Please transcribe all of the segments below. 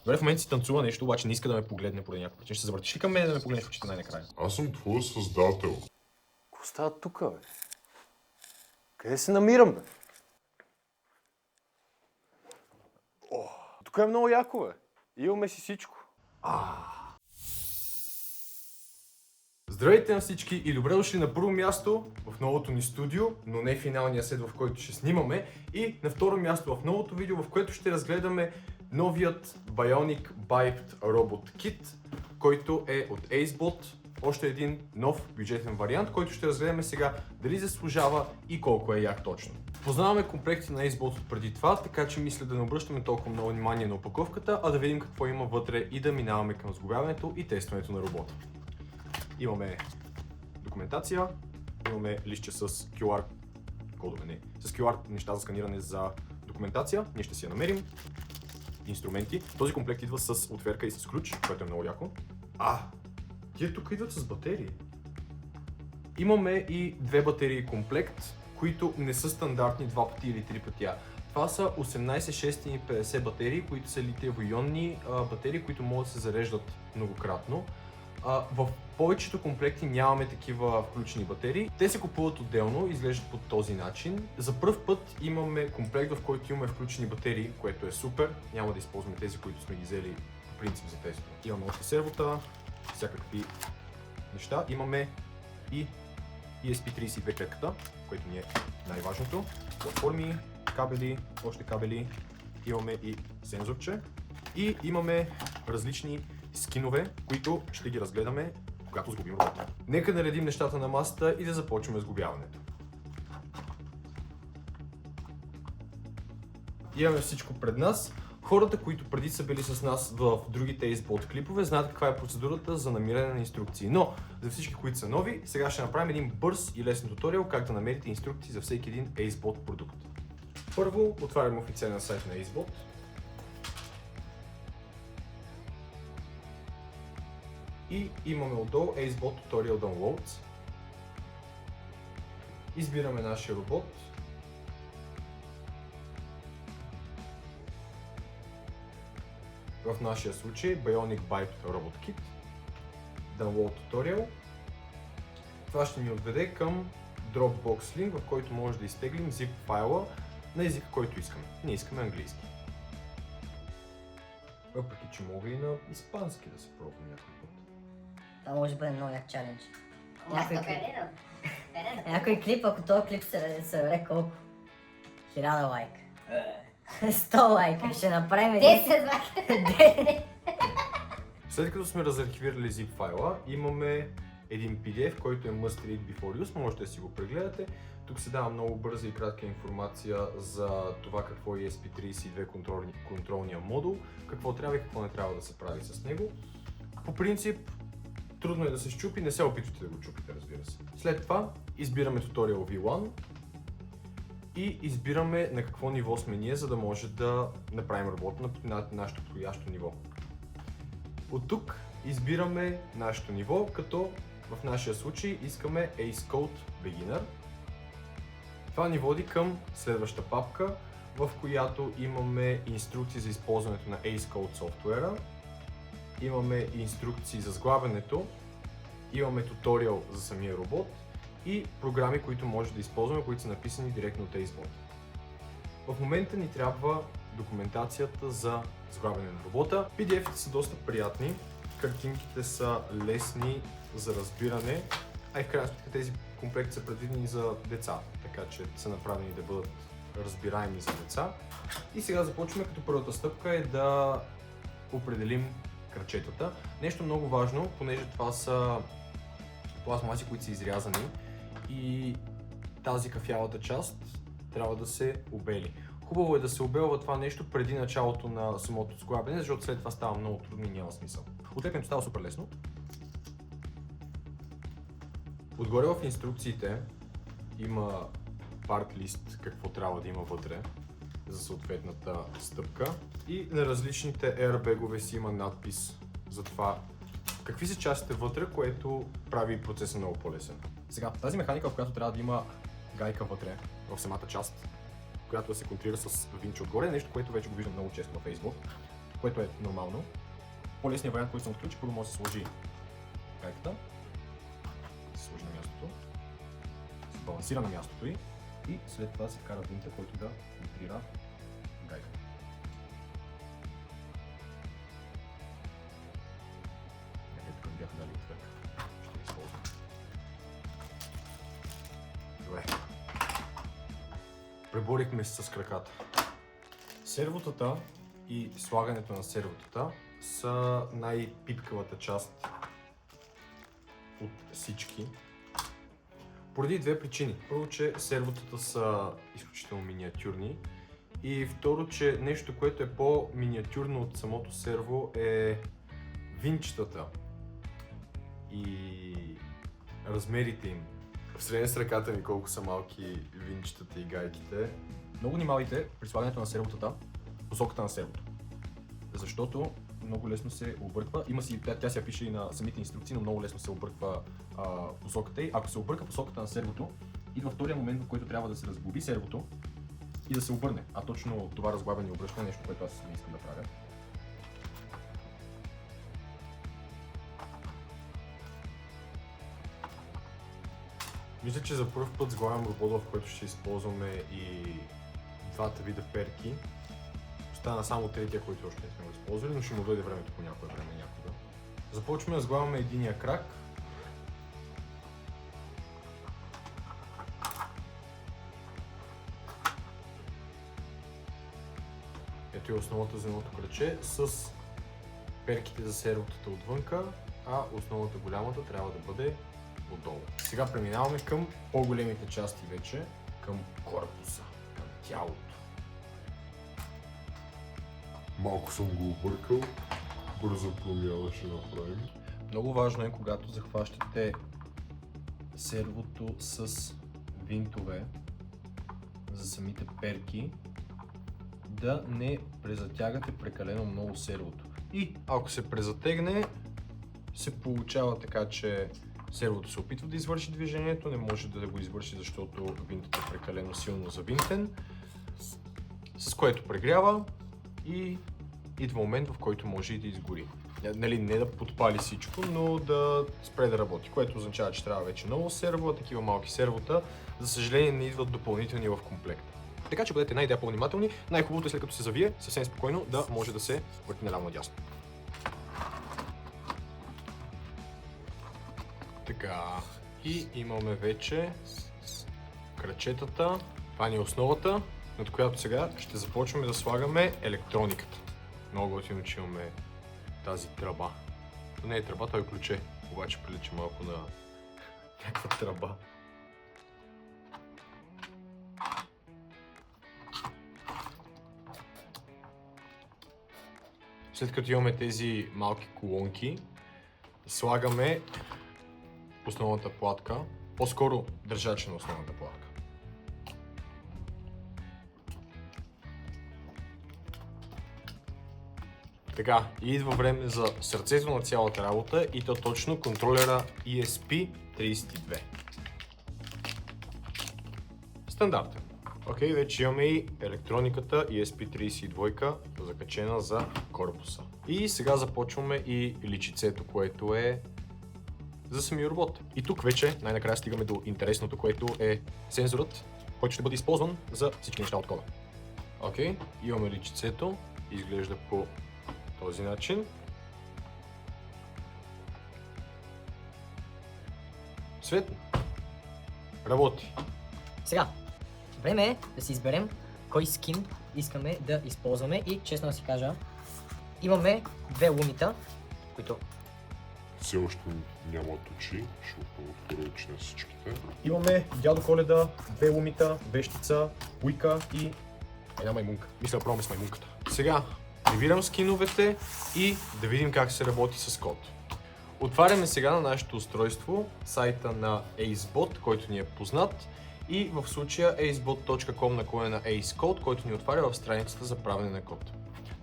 Добре, в момента си танцува нещо, обаче не иска да ме погледне поради някакъв причина. Ще се завъртиш ли към мен да ме погледнеш в очите най-накрая? Аз съм твой създател. Какво става тук, бе? Къде се намирам, бе? Тук е много яко, бе. Имаме си всичко. Здравейте на всички и добре дошли на първо място в новото ни студио, но не финалния сет, в който ще снимаме, и на второ място в новото видео, в което ще разгледаме новият Bionic Biped Robot Kit, който е от AceBot. Още един нов бюджетен вариант, който ще разгледаме сега дали заслужава и колко е як точно. Познаваме комплекти на AceBot от преди това, така че мисля да не обръщаме толкова много внимание на опаковката, а да видим какво има вътре и да минаваме към сглобяването и тестването на робота. Имаме документация, имаме листче с QR кодове, с QR неща за сканиране за документация, ние ще си я намерим. Инструменти. Този комплект идва с отверка и с ключ, което е много яко. Тия тук идват с батерии. Имаме и две батерии комплект, които не са стандартни 2 пъти или 3 пъти. Това са 18650 батерии, които са литиево-ионни батерии, които могат да се зареждат многократно. В повечето комплекти нямаме такива включени батерии. Те се купуват отделно, изглеждат по този начин. За пръв път имаме комплект, в който имаме включени батерии, което е супер. Няма да използваме тези, които сме ги взели по принцип за тестове. Имаме още сервота, всякакви неща. Имаме и ESP32 клетката, което ни е най-важното. Платформи, кабели, още кабели. Имаме и сензорче. И имаме различни скинове, които ще ги разгледаме, когато сглобим робота. Нека наредим нещата на масата и да започваме сглобяването. Имаме всичко пред нас. Хората, които преди са били с нас в другите AceBot клипове, знаят каква е процедурата за намиране на инструкции. Но за всички, които са нови, сега ще направим един бърз и лесен туториал как да намерите инструкции за всеки един AceBot продукт. Първо отваряме официален сайт на AceBot. И имаме отдолу AceBot Tutorial Downloads. Избираме нашия робот. В нашия случай Bionic Biped Robot Kit. Download Tutorial. Това ще ни отведе към Dropbox link, в който може да изтеглим zip файла на езика, който искаме. Ние искаме английски. Въпреки че мога и на испански да се пробвам някой път. Това може да бъде много як чалендж. Някой клип, ако този клип се събере колко? 1000 лайка. 100 лайка, ще направим 10 лайка. След като сме разархивирали zip файла, имаме един PDF, който е must read before use, можете да си го прегледате. Тук се дава много бърза и кратка информация за това какво е ESP32 контролния модул, какво трябва и какво не трябва да се прави с него. По принцип, трудно е да се счупи, не се опитвайте да го чупите, разбира се. След това избираме Tutorial V1 и избираме на какво ниво сме ние, за да може да направим работа на нашето подходящо ниво. От тук избираме нашето ниво, като в нашия случай искаме Ace Code Beginner. Това ни води към следваща папка, в която имаме инструкции за използването на Ace Code софтуера. Имаме инструкции за сглабянето, имаме туториал за самия робот и програми, които може да използваме, които са написани директно от AceBot. В момента ни трябва документацията за сглабяне на робота. PDF-ите са доста приятни, картинките са лесни за разбиране, а и в крайна сметка тези комплекти са предвидени за деца, така че са направени да бъдат разбираеми за деца. И сега започваме, като първата стъпка е да определим крачетата. Нещо много важно, понеже това са пластмаси, които са изрязани и тази кафявата част трябва да се обели. Хубаво е да се обелва това нещо преди началото на самото сглабяне, защото след това става много трудно и няма смисъл. Отлепянето става супер лесно. Отгоре в инструкциите има парт лист, какво трябва да има вътре за съответната стъпка и на различните airbag-ове си има надпис за това какви са частите вътре, което прави процеса много по-лесен. Сега, тази механика, в която трябва да има гайка вътре в самата част, която да се контролира с винч отгоре, нещо, което вече го виждам много често във Facebook, което е нормално. По-лесният вариант, който съм открил, че първо може да се сложи гайката, се сложи на мястото, се балансира на мястото й и след това се вкара винта, който да контролира гайката. Ето към бяха дали отвък. Ще ги използвам. Добре. Преборихме се с краката. Сервотата и слагането на сервотата са най-пипкавата част от всички. Поради две причини. Първо, че сервотата са изключително миниатюрни и второ, че нещо, което е по-миниатюрно от самото серво е винчетата и размерите им. В сравнение с ръката ми колко са малки винчетата и гайките. Много внимавайте при слагането на сервотата, посоката на сервото. Защото много лесно се обърква. Има си, тя си я пише и на самите инструкции, но много лесно се обърква посоката й. Ако се обърка посоката на сервото, идва втория момент, в който трябва да се разглоби сервото и да се обърне. А точно това разглабяне и обръщане е нещо, което аз не искам да правя. Мисля, че за първ път сглавям робота, в който ще използваме и двата вида перки. Остана само третия, който още не сме го използвали, но ще му дойде времето по някое време някога. Започваме да сглавяме единия крак. Ето е основата за едното кръче с перките за сервотата отвънка, а основата голямата трябва да бъде отдолу. Сега преминаваме към по-големите части вече, към корпуса, към тялото. Малко съм го объркал. Бърза промяна ще направим. Много важно е, когато захващате сервото с винтове за самите перки, да не презатягате прекалено много сервото. И ако се презатегне, се получава така, че сервото се опитва да извърши движението, не може да го извърши, защото винтът е прекалено силно завинтен, с което прегрява и идва момент, в който може и да изгори. Нали, не да подпали всичко, но да спре да работи, което означава, че трябва вече ново серво, а такива малки сервота, за съжаление, не идват допълнителни в комплект. Така че бъдете най-идея по-внимателни, най-хубавото е след като се завие, съвсем спокойно да може да се върти наляво надясно. Така, и имаме вече крачетата, това ни е основата, над която сега ще започваме да слагаме електрониката. Много готино, че имаме тази тръба. То не е тръба, той е ключе, обаче прилича малко на някаква тръба. След като имаме тези малки колонки, слагаме основната платка, по-скоро държача на основната платка. Така, и идва време за сърцето на цялата работа и то точно контролера ESP32. Стандартен. Окей, вече имаме и електрониката ESP32 закачена за корпуса. И сега започваме и личицето, което е за самия робот. И тук вече най-накрая стигаме до интересното, което е сензорът, който ще бъде използван за всички неща от кода. Окей, имаме личицето, изглежда по този начин. Светло. Работи. Сега, време е да си изберем кой скин искаме да използваме и честно да си кажа, имаме две лумита, които Все още нямат очи, защото второ очи на всичките. Имаме дядо Коледа, две лумита, вещица, уйка и една маймунка. Мисля да пробваме с маймунката. Сега активирам скиновете и да видим как се работи с код. Отваряме сега на нашето устройство сайта на AceBot, който ни е познат, и в случая acebot.com/acecode, който ни отваря в страницата за правене на код.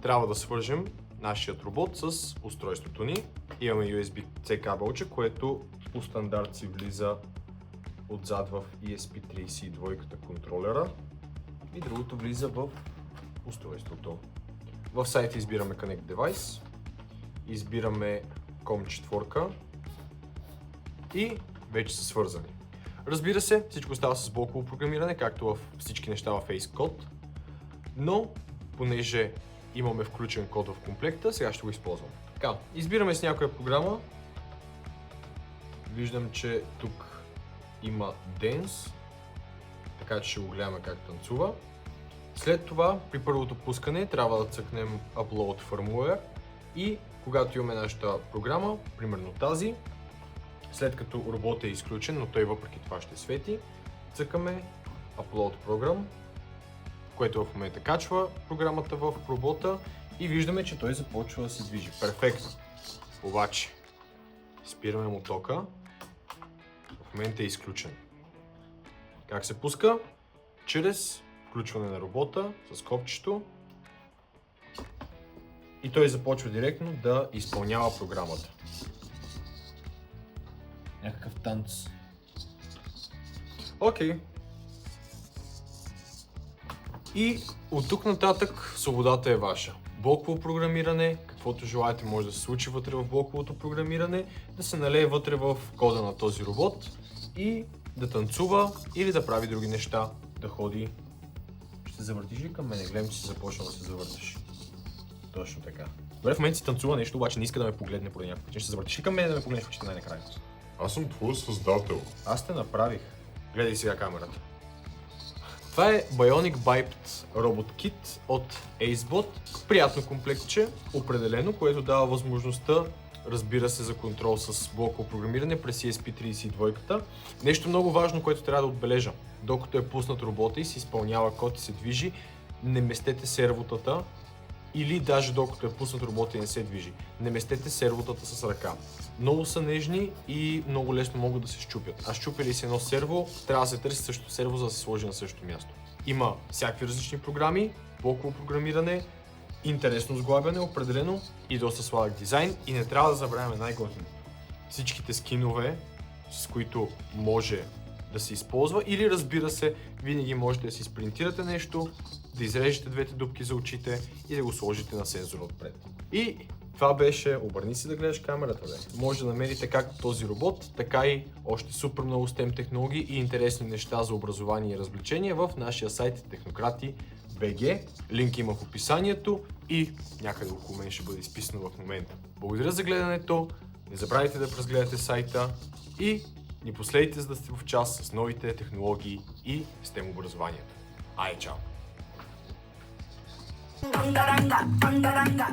Трябва да свържем нашият робот с устройството ни. Имаме USB-C кабелче, което по стандарт си влиза отзад в ESP32 контролера. и другото влиза в устройството. В сайта избираме Connect Device, избираме COM4 и вече са свързани. Разбира се, всичко става с блоково програмиране, както в всички неща в Ace Code, но понеже имаме включен код в комплекта, сега ще го използвам. Така, избираме с някоя програма. Виждам, че тук има Dance, така че ще го гледаме как танцува. След това, при първото пускане, трябва да цъкнем Upload Firmware и когато имаме нашата програма, примерно тази, след като робот е изключен, но той въпреки това ще свети, цъкаме Upload Program, което в момента качва програмата в робота и виждаме, че той започва да се движи. Перфектно! Обаче, спираме мотока, в момента е изключен. Как се пуска? Чрез включване на робота с копчето и той започва директно да изпълнява програмата. Някакъв танц. Окей. И от тук нататък свободата е ваша. Блоково програмиране, каквото желаете може да се случи вътре в блоковото програмиране, да се налее вътре в кода на този робот и да танцува или да прави други неща, да ходи. Ще завъртиш ли към мене? Гледам, че си започнал да се завърташ. Точно така. Добре, в момента си танцува нещо, обаче не иска да ме погледне поради някакъв начин. Ще завъртиш ли към мене да ме погледнеш в очите най-накрая? Аз съм твой създател. Аз те направих. Гледай сега камерата. Това е Bionic Biped Robot Kit от AceBot. Приятно комплектче, определено, което дава възможността, разбира се, за контрол с блоково програмиране през ESP32. Нещо много важно, което трябва да отбележа. Докато е пуснат робота и се изпълнява код и се движи, не местете сервотата или даже докато е пуснат робота и не се движи. Не местете сервотата с ръка. Много са нежни и много лесно могат да се счупят. А счупи ли се едно серво, трябва да се търси същото серво, за да се сложи на същото място. Има всякакви различни програми, блоково програмиране, интересно сглабяне определено и доста сладък дизайн и не трябва да забравяме най-готиното. Всичките скинове, с които може да се използва или разбира се, винаги можете да си спринтирате нещо, да изрежете двете дупки за очите и да го сложите на сензора отпред. И това беше, обърни се да гледаш камерата, бе. Може да намерите както този робот, така и още супер много STEM технологии и интересни неща за образование и развлечение в нашия сайт Technocrati.bg. Линк има в описанието и някъде около мен ще бъде изписано в момента. Благодаря за гледането, не забравяйте да разгледате сайта и ни последите, за да сте в час с новите технологии и STEM образованието. Ай, чао! Pandaranga, pandaranga.